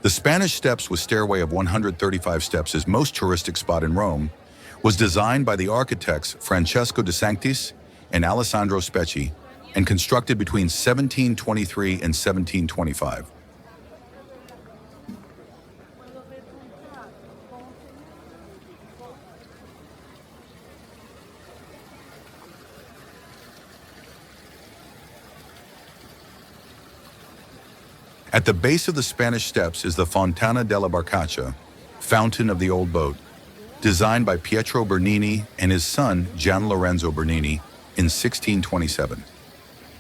The Spanish Steps with stairway of 135 steps is most touristic spot in Rome, was designed by the architects Francesco de Sanctis and Alessandro Specchi and constructed between 1723 and 1725. At the base of the Spanish Steps is the Fontana della Barcaccia, Fountain of the Old Boat, designed by Pietro Bernini and his son Gian Lorenzo Bernini in 1627.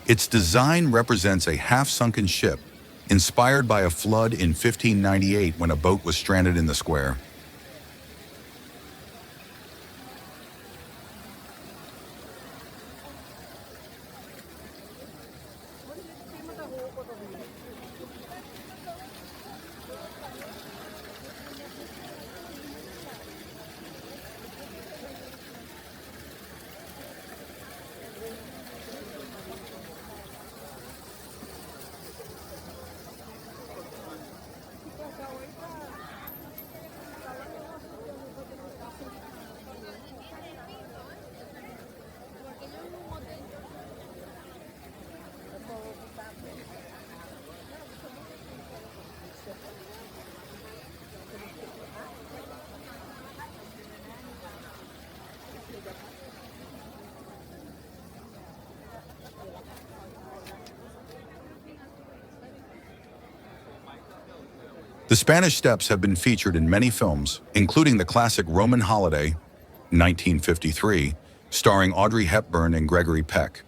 Its design represents a half-sunken ship, inspired by a flood in 1598 when a boat was stranded in the square. The Spanish Steps have been featured in many films, including the classic Roman Holiday, 1953, starring Audrey Hepburn and Gregory Peck.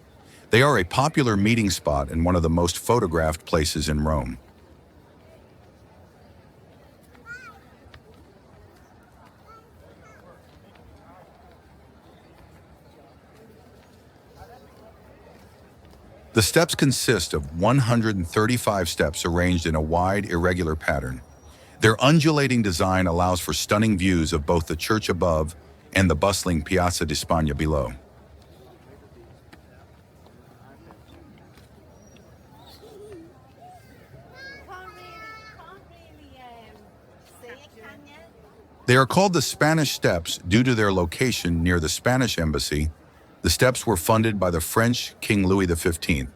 They are a popular meeting spot and one of the most photographed places in Rome. The steps consist of 135 steps arranged in a wide, irregular pattern. Their undulating design allows for stunning views of both the church above and the bustling Piazza di Spagna below. They are called the Spanish Steps due to their location near the Spanish embassy. The steps were funded by the French King Louis XV.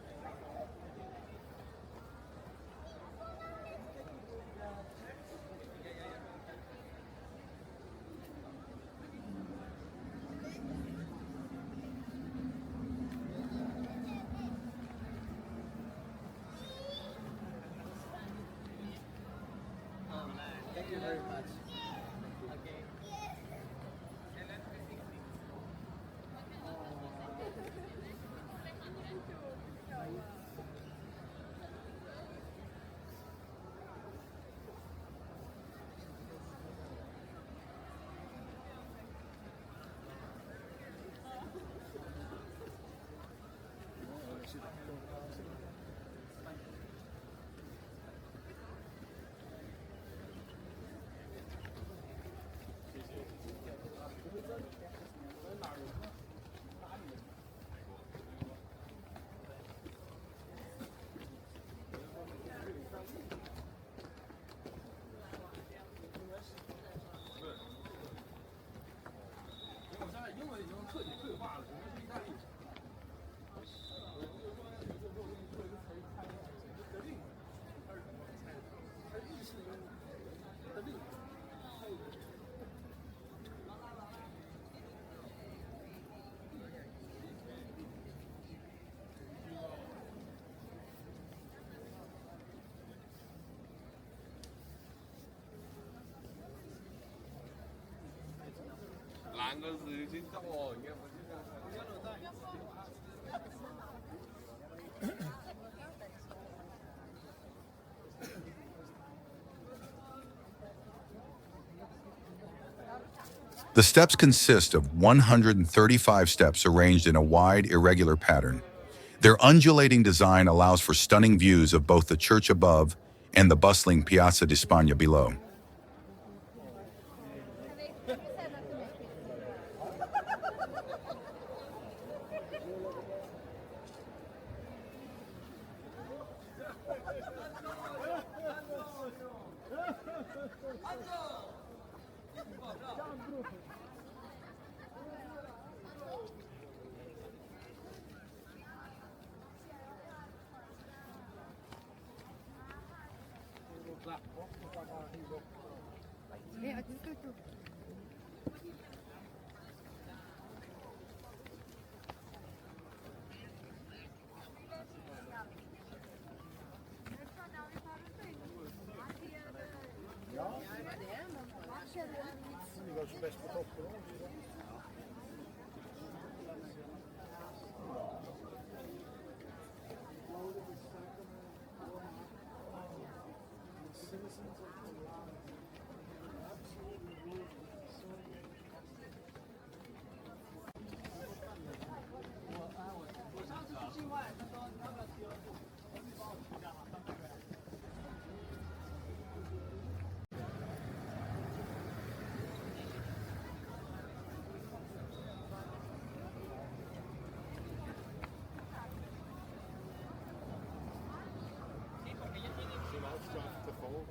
Thank you very much. The steps consist of 135 steps arranged in a wide, irregular pattern. Their undulating design allows for stunning views of both the church above and the bustling Piazza di Spagna below.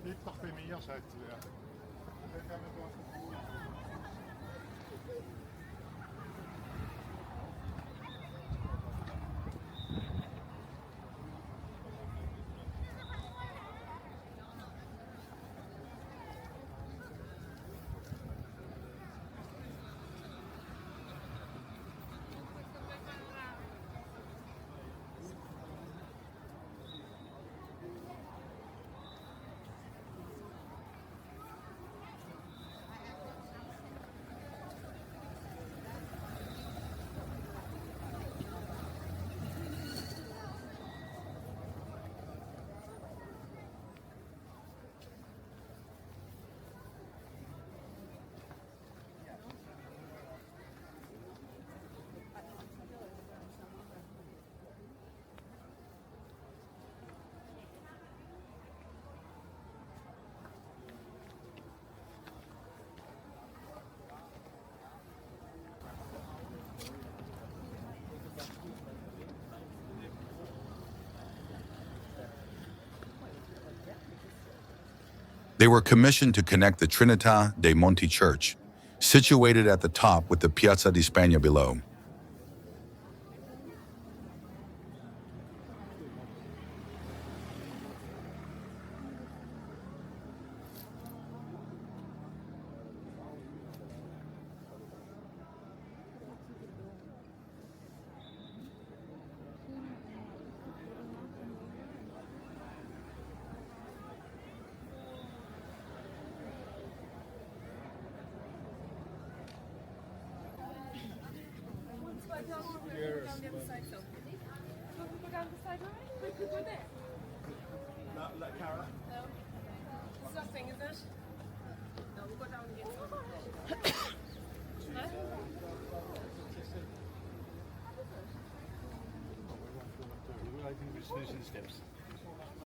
Niet nog veel meer jas uit te werken. They were commissioned to connect the Trinità dei Monti church, situated at the top, with the Piazza di Spagna below. Something, is it? No, we'll go down and get some. We're finishing steps.